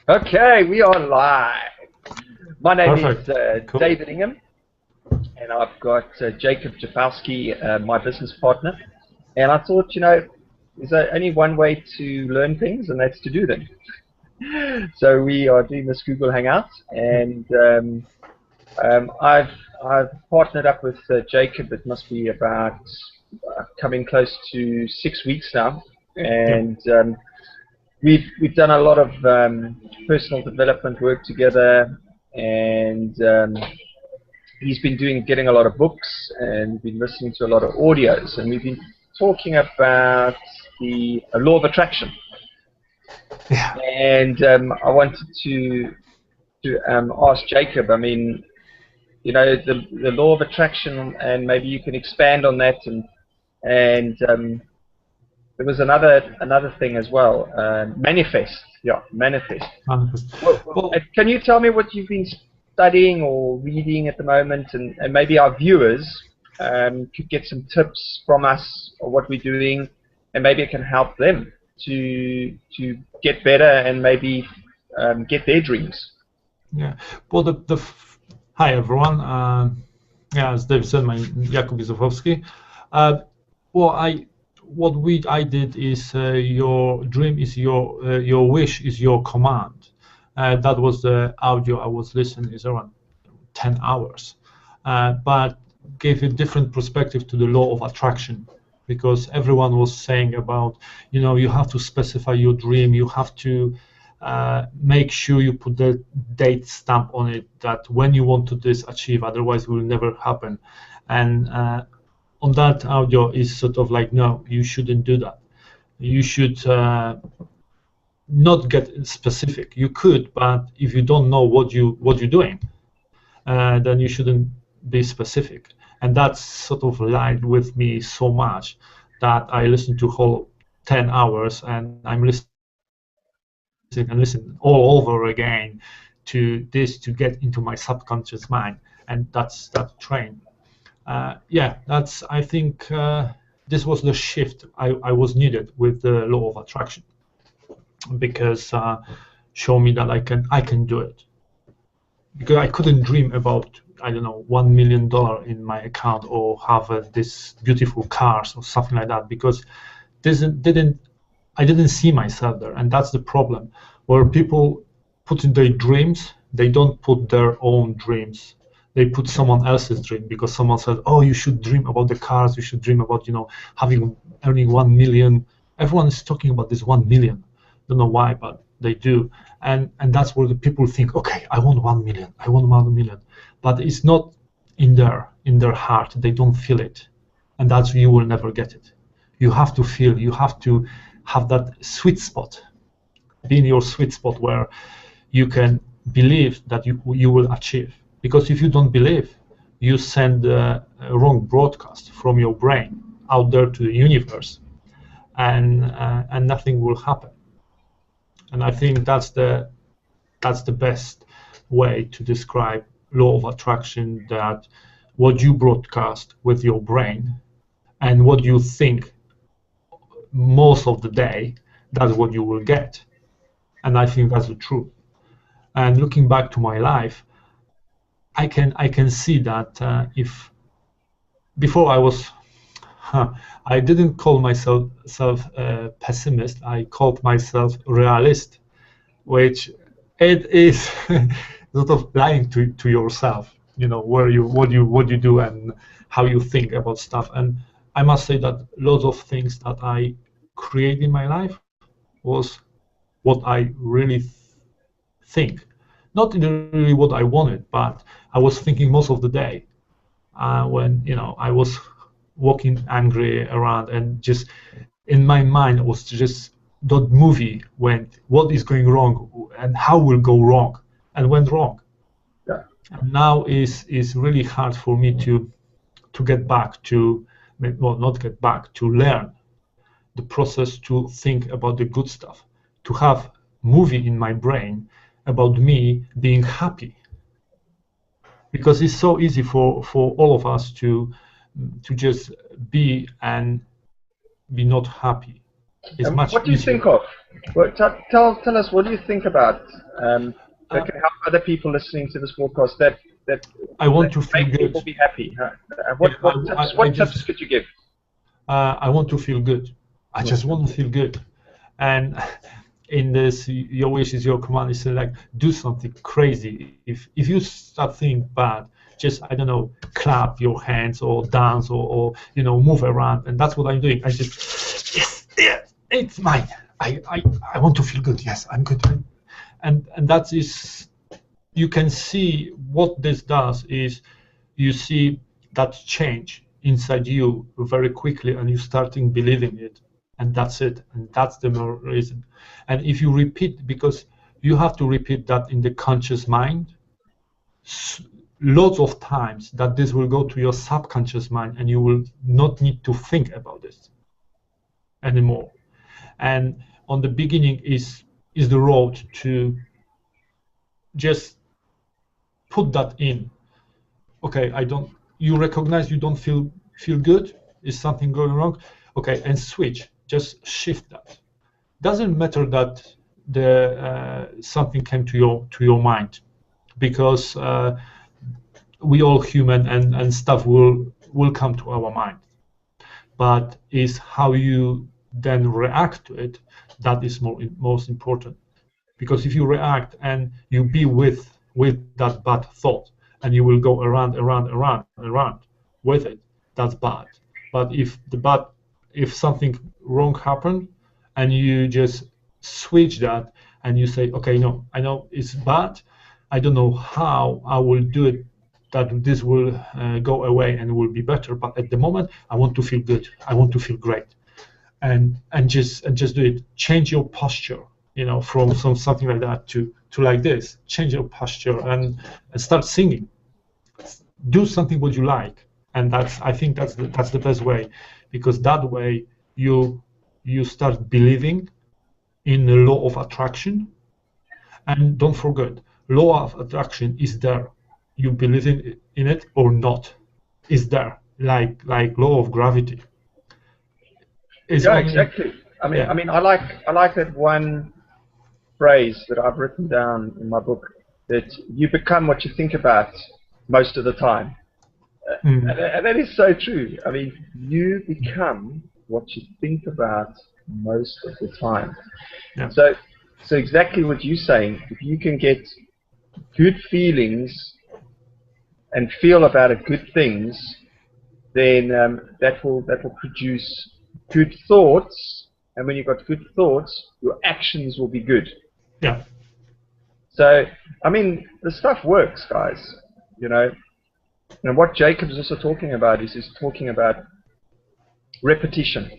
Okay, we are live. My name is Perfect. Cool. David Ingham, and I've got Jacob Jafowski, my business partner. And I thought, there's only one way to learn things, and that's to do them. So we are doing this Google Hangout, and I've partnered up with Jacob. It must be about coming close to 6 weeks now, Yep. and we've done a lot of personal development work together, and he's been getting a lot of books and been listening to a lot of audios, and we've been talking about the law of attraction. Yeah. And I wanted to ask Jacob. I mean, the law of attraction, and maybe you can expand on that. And there was another thing as well. Manifest. Yeah, manifest. Manifest. Well, Well, can you tell me what you've been studying or reading at the moment, and maybe our viewers could get some tips from us or what we're doing, and maybe it can help them to get better and maybe get their dreams. yeah. Well, hi everyone. Yeah, as Dave said, my Jakub Izofowski. Uh, well, I did is your dream is your wish is your command. That was the audio I was listening. Is around 10 hours, but gave a different perspective to the law of attraction, because everyone was saying about, you have to specify your dream, you have to make sure you put the date stamp on it, that when you want to this achieve, otherwise it will never happen. And on that audio is sort of like, no, you shouldn't do that. You should not get specific. You could, but if you don't know what you're doing, then you shouldn't be specific. And that's sort of lied with me so much that I listened to whole 10 hours, and I'm listening and listening all over again to this to get into my subconscious mind, and that's that train. Yeah, I think this was the shift I was needed with the law of attraction, because show me that I can do it, because I couldn't dream about, I don't know, $1 million in my account, or have this beautiful cars or something like that, because I didn't see myself there, and that's the problem. Where people put in their dreams, they don't put their own dreams. They put someone else's dream, because someone said, "Oh, you should dream about the cars. You should dream about, earning 1 million." Everyone is talking about this 1 million. Don't know why, but they do, and that's where the people think, okay, I want 1 million, I want 1 million, but it's not in their heart. They don't feel it, and that's, you will never get it. You have to feel. You have to have that sweet spot, be in your sweet spot where you can believe that you will achieve. Because if you don't believe, you send a wrong broadcast from your brain out there to the universe, and nothing will happen. And I think that's the best way to describe law of attraction, that what you broadcast with your brain and what you think most of the day, that's what you will get. And I think that's the truth. And looking back to my life, I can see that if before I was, I didn't call myself pessimist. I called myself realist, which it is sort of lying to yourself, where what you do and how you think about stuff. And I must say that lots of things that I create in my life was what I really think, not really what I wanted, but I was thinking most of the day, when I was walking angry around, and just in my mind was just that movie went, what is going wrong and how will go wrong, and went wrong. Yeah. And now is really hard for me to get back to, well, not get back, to learn the process, to think about the good stuff, to have movie in my brain about me being happy, because it's so easy for all of us to just be and be not happy. It's And much what do you easier. think of? Well, tell us, what do you think about that Uh, can help other people listening to this podcast that I want that to feel make good. people be happy? Yeah, I What tips just could you give? I want to feel good. I just want to feel good. And in this, your wish is your command. Is like do something crazy. If you start feeling bad, just I don't know, clap your hands or dance or move around. And that's what I'm doing. I just yes, yeah, it's mine. I want to feel good. Yes, I'm good. And that is, you can see what this does is you see that change inside you very quickly, and you starting believing it, and that's it, and that's the more reason. And if you repeat, because you have to repeat that in the conscious mind lots of times, that this will go to your subconscious mind, and you will not need to think about this anymore. And on the beginning is the road to just put that in. Okay, you recognize you don't feel good, is something going wrong? Okay, and switch, just shift that. Doesn't matter that the something came to your mind, because we all human, and stuff will come to our mind, but is how you then react to it, that is most important. Because if you react and you be with that bad thought, and you will go around with it, that's bad. But if something wrong happened, and you just switch that, and you say, okay, no, I know it's bad, I don't know how I will do it, that this will go away and will be better, but at the moment I want to feel good, I want to feel great. And just do it. Change your posture, from something like that to like this. Change your posture, and start singing. Do something what you like, and I think that's the best way, because that way you start believing in the law of attraction. And don't forget, law of attraction is there. You believe in it or not, is there, like law of gravity. Is Yeah, only exactly. yeah. I like that one phrase that I've written down in my book, that you become what you think about most of the time. Mm, And that is so true. I mean, you become what you think about most of the time. yeah. So, so exactly what you're saying, if you can get good feelings and feel about it, good things, then that will produce good thoughts. And when you've got good thoughts, your actions will be good. Yeah. So, I mean, the stuff works, guys. You know, and what Jacob's also talking about is talking about repetition.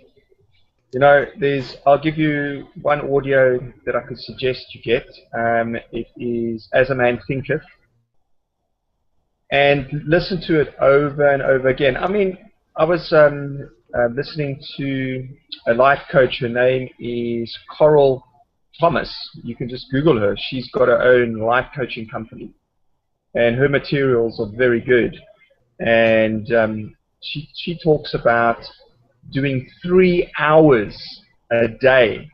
You know, I'll give you one audio that I could suggest you get. It is As a Man Thinketh, and listen to it over and over again. I mean, I was listening to a life coach. Her name is Coral Thomas. You can just Google her. She's got her own life coaching company, and her materials are very good. And she talks about doing 3 hours a day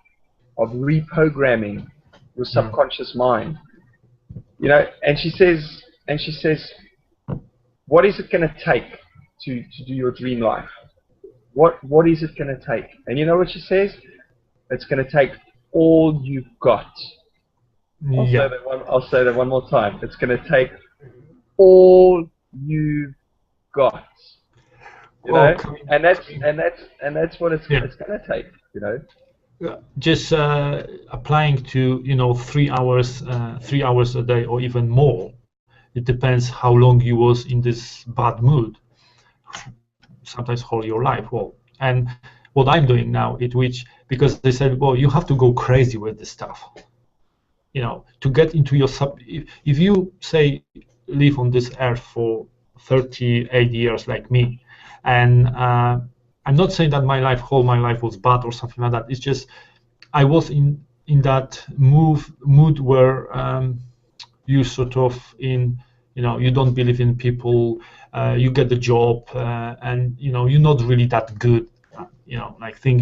of reprogramming your Mm. subconscious mind. You know, and she says, what is it going to take to do your dream life? What is it going to take? And you know what she says? It's going to take all you've got. Yeah. I'll say that one more time. It's going to take all you've got. You Well, know, and that's what yeah. it's going to take. You know. Just applying to 3 hours a day or even more. It depends how long you was in this bad mood. Sometimes whole your life. Well, and what I'm doing now, because they said, well, you have to go crazy with this stuff. To get into your if you say live on this earth for 38 years like me, and I'm not saying that whole my life was bad or something like that. It's just I was in that mood where you sort of you don't believe in people, you get the job, and you're not really that good like thing.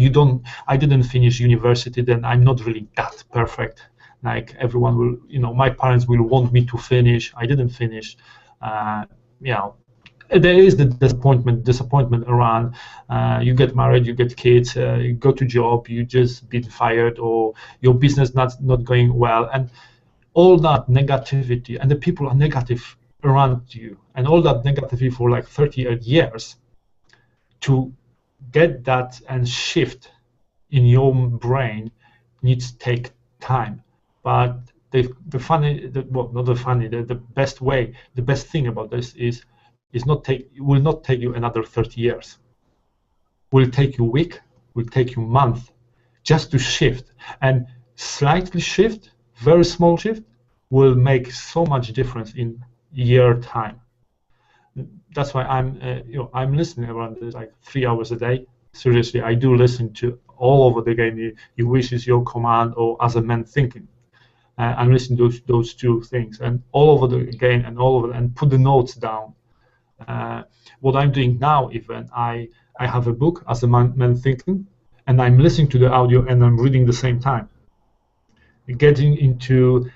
I didn't finish university, then I'm not really that perfect. Like everyone will, my parents will want me to finish. I didn't finish. There is the disappointment around. You get married, you get kids, you go to job, you just been fired, or your business not going well, and all that negativity, and the people are negative around you, and all that negativity for like 38 years. To get that and shift in your brain needs to take time. But the best way, the best thing about this will not take you another 30 years. Will take you a week, will take you a month, just to shift. And slightly shift, very small shift, will make so much difference in year time. That's why I'm listening around like 3 hours a day. Seriously, I do listen to all over the game. Your wish is your command, or as a man thinking. I'm listening to those two things, and all over the game, and put the notes down. What I'm doing now, even I have a book as a man thinking, and I'm listening to the audio and I'm reading the same time, getting into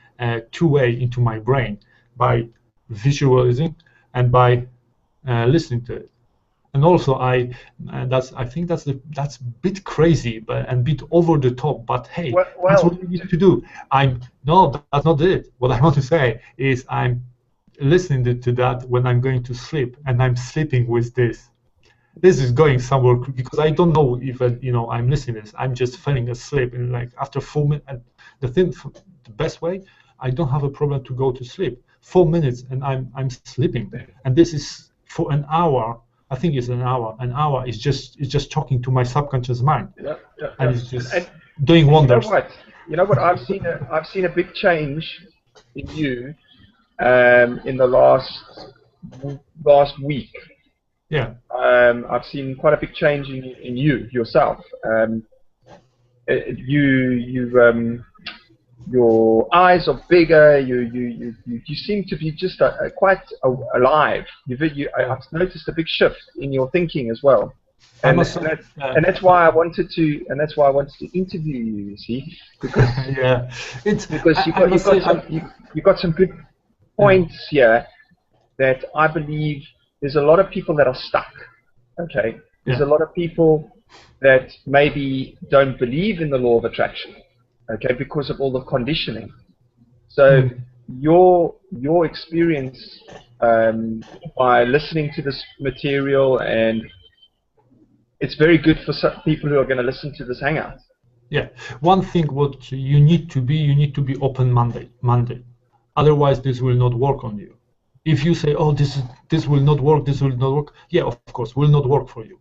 two-way into my brain by visualizing and by listening to it. And also I think that's a bit crazy, and a bit over the top. But hey, that's what we need to do. No, that's not it. What I want to say is I'm listening to that when I'm going to sleep, and I'm sleeping with this. This is going somewhere because I don't know if I'm listening to this. I'm just falling asleep, and like after 4 minutes. And the best way, I don't have a problem to go to sleep. 4 minutes, and I'm sleeping. And this is for an hour. I think it's an hour. An hour is just talking to my subconscious mind, and it's just doing wonders. You know what? I've seen a big change in you in the last week. Yeah. I've seen quite a big change in you yourself. Your eyes are bigger. You seem to be just quite alive. I've noticed a big shift in your thinking as well, and that's why I wanted to interview you. You see, because you got some good points here that I believe there's a lot of people that are stuck. Okay, there's a lot of people that maybe don't believe in the law of attraction. Okay, because of all the conditioning. So your experience by listening to this material, and it's very good for people who are going to listen to this hangout. Yeah, one thing what you need to be open-minded. Otherwise, this will not work on you. If you say, "Oh, this will not work," yeah, of course, will not work for you.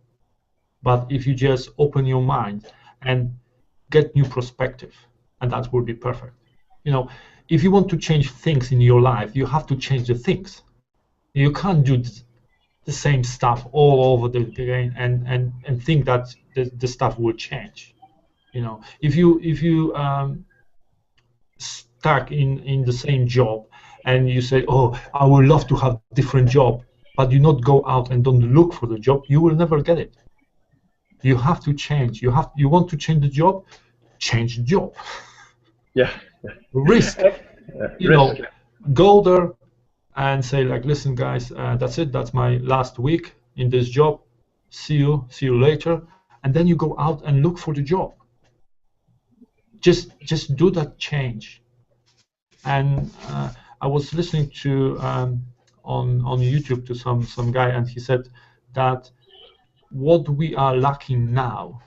But if you just open your mind and get new perspective, and that will be perfect. If you want to change things in your life, you have to change the things. You can't do the same stuff all over the game and think that the stuff will change. If you stuck in the same job and you say, "Oh, I would love to have a different job," but you not go out and don't look for the job, you will never get it. You have to change. You want to change the job, change the job. Risk. Go there and say like, "Listen, guys, that's it. That's my last week in this job. See you later." And then you go out and look for the job. Just do that change. And I was listening to on YouTube to some guy, and he said that what we are lacking now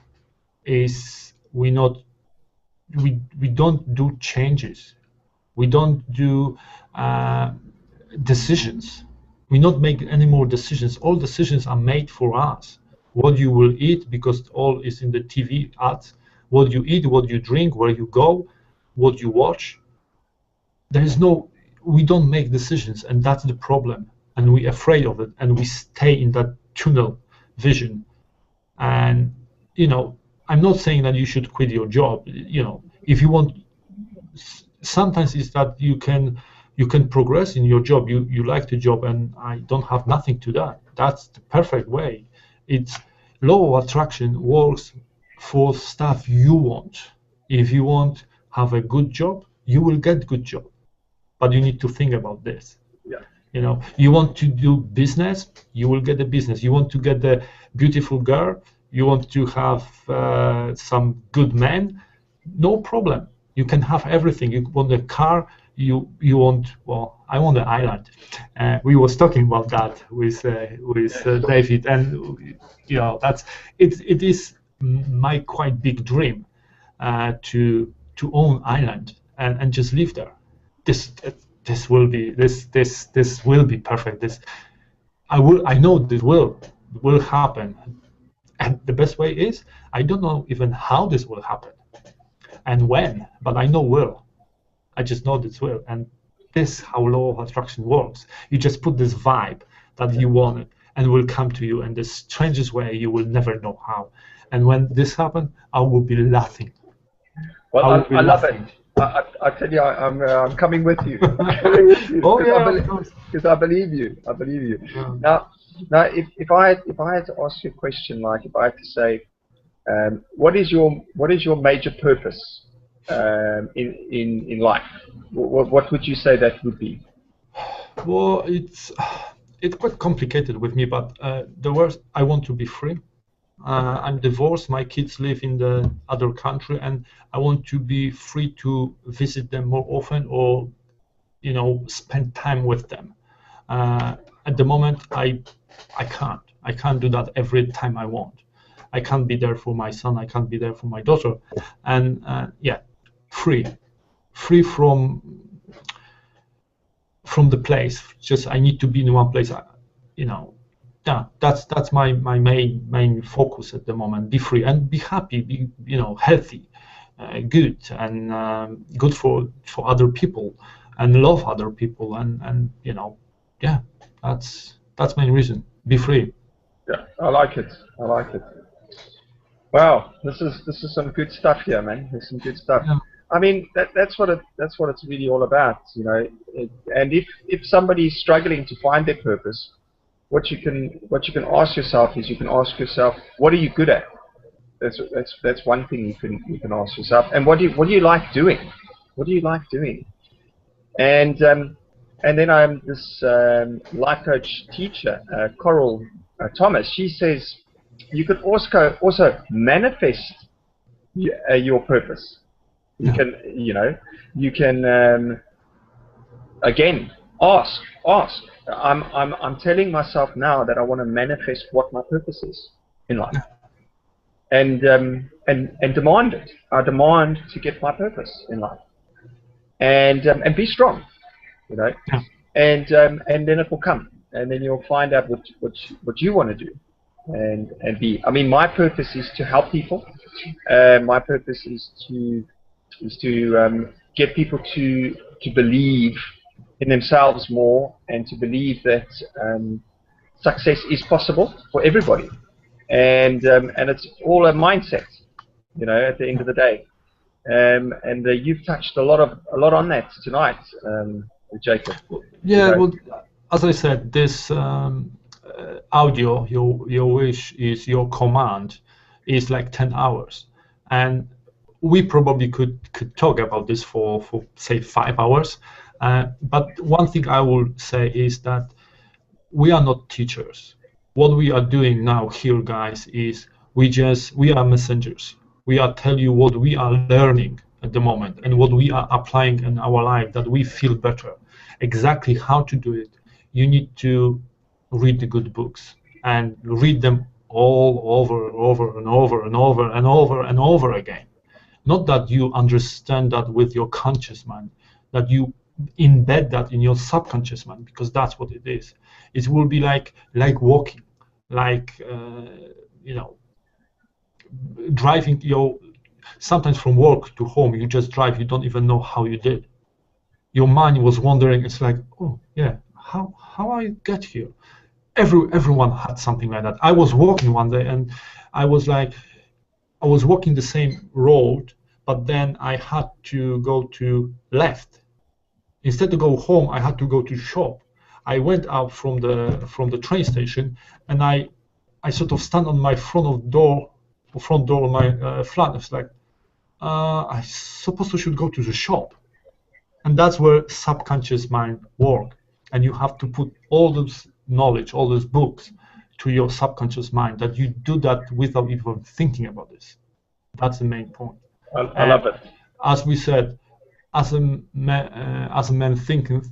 is we don't do changes. We don't do decisions. We not make any more decisions. All decisions are made for us. What you will eat, because all is in the TV ads. What you eat, what you drink, where you go, what you watch. We don't make decisions, and that's the problem. And we're afraid of it, and we stay in that tunnel vision. And I'm not saying that you should quit your job. If you want, sometimes it's that you can progress in your job. You like the job, and I don't have nothing to that. That's the perfect way. Law of attraction works for stuff you want. If you want to have a good job, you will get good job. But you need to think about this. Yeah. You know, you want to do business, you will get the business. You want to get the beautiful girl, you want to have some good man, no problem. You can have everything. You want a car, you want, well, I want an island. We was talking about that with David, and you know, it is my quite big dream to own island and just live there. This will be this will be perfect. I know this will happen, and the best way is I don't know even how this will happen and when, but I know will. I just know this will, and this how law of attraction works. You just put this vibe that you want it, and will come to you in the strangest way you will never know how. And when this happens, I will be laughing. Well, I love it. I tell you, I'm coming with you. Oh yeah, because I believe you. I believe you. Yeah. Now, if I had to ask you a question, like if I had to say, what is your major purpose in life? What would you say that would be? Well, it's quite complicated with me, but the worst, I want to be free. I'm divorced, my kids live in the other country, and I want to be free to visit them more often, or you know, spend time with them. At the moment, I can't do that every time I want. I can't be there for my son, I can't be there for my daughter, and yeah, free from the place. Just I need to be in one place, you know. Yeah, that's my main focus at the moment. Be free and be happy, be, you know, healthy, good, and good for other people, and love other people, and you know, yeah, that's main reason. Be free. Yeah, I like it. I like it. Wow, this is some good stuff here, man. There's some good stuff. Yeah. I mean, that's what it's really all about, you know. And if somebody's struggling to find their purpose, what you can ask yourself is, you can ask yourself, what are you good at? That's one thing you can ask yourself. And what do you like doing? What do you like doing? And then I'm this life coach teacher, Coral Thomas. She says you could also manifest your purpose. You can, you know, you can again ask. I'm telling myself now that I want to manifest what my purpose is in life, and demand it. I demand to get my purpose in life, and be strong, you know, and then it will come, and then you'll find out what you want to do, and be. I mean, my purpose is to help people. My purpose is to get people to believe in themselves more, and to believe that success is possible for everybody, and it's all a mindset, you know, at the end of the day. And you've touched a lot on that tonight, Jacob. Yeah, well, as I said, this audio, your wish is your command, is like 10 hours, and we probably could talk about this for say 5 hours. But one thing I will say is that we are not teachers. What we are doing now here, guys, is we are messengers. We are telling you what we are learning at the moment and what we are applying in our life, that we feel better. Exactly how to do it, you need to read the good books and read them all over and over again. Not that you understand that with your conscious mind, that you embed that in your subconscious mind, because that's what it is. It will be like walking, like you know, driving. Sometimes from work to home, you just drive. You don't even know how you did. Your mind was wandering. It's like, oh yeah, how I get here? Everyone had something like that. I was walking one day, and I was walking the same road, but then I had to go to left. Instead to go home, I had to go to shop. I went out from the train station, and I I sort of stand on my front door of my flat. It's like, I suppose I should go to the shop. And that's where subconscious mind work. And you have to put all this knowledge, all those books to your subconscious mind, that you do that without even thinking about this. That's the main point. I love it. As we said, as a Man Thinketh,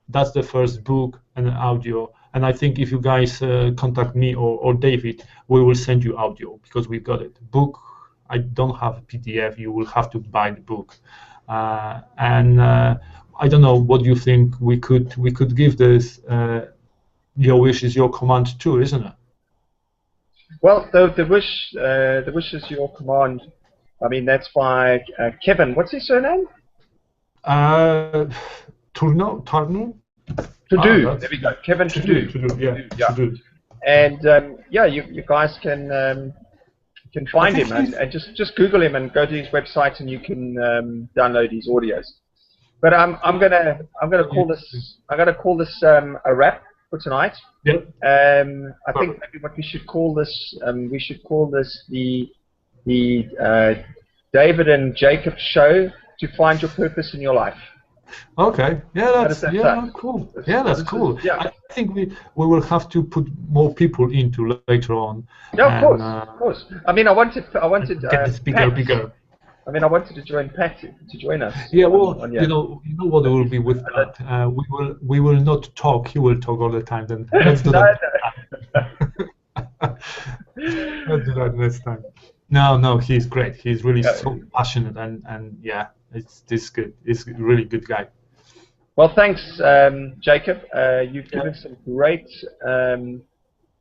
that's the first book and audio. And I think if you guys contact me or David, we will send you audio, because we've got it. Book, I don't have a PDF. You will have to buy the book. And I don't know what you think. We could give this. Your wish is your command too, isn't it? Well, the wish is your command. I mean, that's by Kevin. What's his surname? Turner. To do. There we go. Kevin to do. Yeah. Yeah. To do. And yeah, you guys can find him and just Google him and go to his website, and you can download his audios. But I'm gonna call this a wrap for tonight. Yep. I think maybe what we should call this the David and Jacob show to find your purpose in your life. Okay. Yeah, that's cool. Yeah, that's cool. Yeah. I think we will have to put more people into later on. Yeah, of course. I mean, I wanted get this bigger. I mean, I wanted to join Pat to join us. Yeah, well, you know what it will be with Pat. We will not talk. He will talk all the time. Then let's do that. Let's do that next time. No, he's great. He's really so passionate, and yeah, it's good. He's a really good guy. Well, thanks, Jacob. You've given some great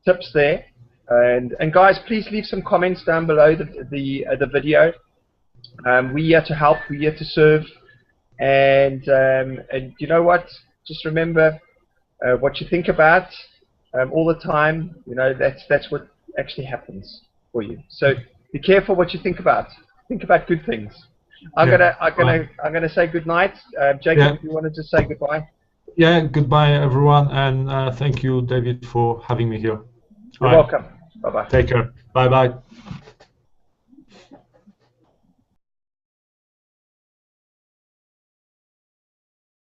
tips there, and guys, please leave some comments down below the video. We're here to help. We're here to serve, and you know what? Just remember what you think about all the time. You know, that's what actually happens for you. So be careful what you think about. Think about good things. I'm gonna say good night. Jacob, if you wanted to say goodbye. Yeah, goodbye everyone, and thank you, David, for having me here. You're welcome. Bye bye. Take care. Bye bye.